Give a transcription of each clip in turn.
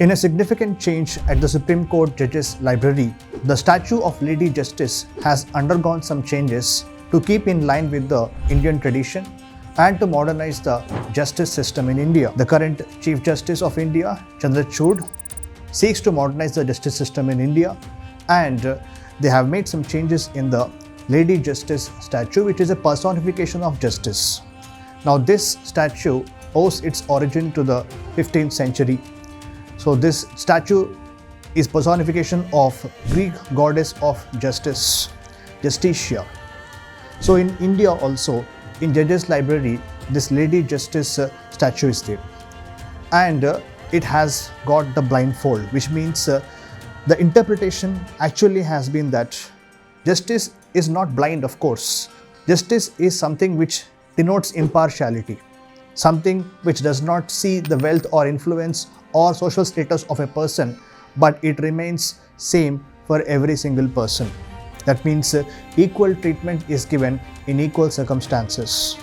In a significant change at the Supreme Court Judges Library, the statue of Lady Justice has undergone some changes to keep in line with the Indian tradition and to modernize the justice system in India. The current Chief Justice of India, Chandrachud, seeks to modernize the justice system in India, and they have made some changes in the Lady Justice statue, which is a personification of justice. Now, this statue owes its origin to the 15th century. So this statue is personification of Greek goddess of justice, Justitia. So in India also, in Judges Library, this Lady Justice statue is there. And it has got the blindfold, which means the interpretation actually has been that justice is not blind, of course. Justice is something which denotes impartiality, something which does not see the wealth or influence or social status of a person, but it remains same for every single person. That means equal treatment is given in equal circumstances.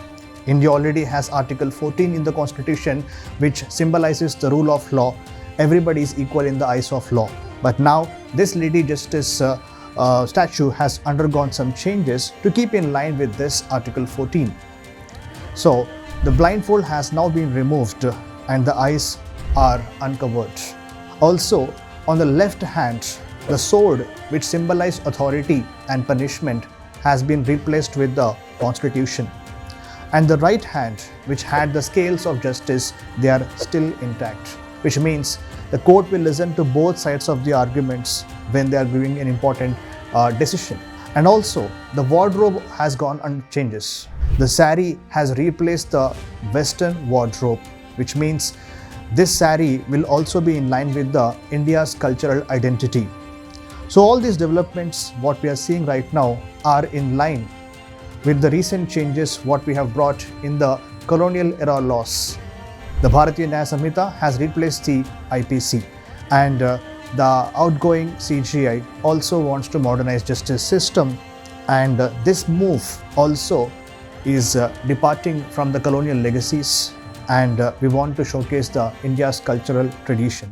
India already has Article 14 in the Constitution, which symbolizes the rule of law. Everybody is equal in the eyes of law. But now this Lady Justice statue has undergone some changes to keep in line with this Article 14. So the blindfold has now been removed and the eyes are uncovered. Also, on the left hand, the sword, which symbolized authority and punishment, has been replaced with the Constitution. And the right hand, which had the scales of justice, they are still intact, which means the court will listen to both sides of the arguments when they are giving an important decision. And also, the wardrobe has gone on changes. The sari has replaced the Western wardrobe, which means this sari will also be in line with the India's cultural identity. So all these developments, what we are seeing right now, are in line with the recent changes what we have brought in the colonial era laws. The Bharatiya Nyaya Samhita has replaced the IPC, and the outgoing CGI also wants to modernize justice system, and this move also is departing from the colonial legacies, and we want to showcase the India's cultural tradition.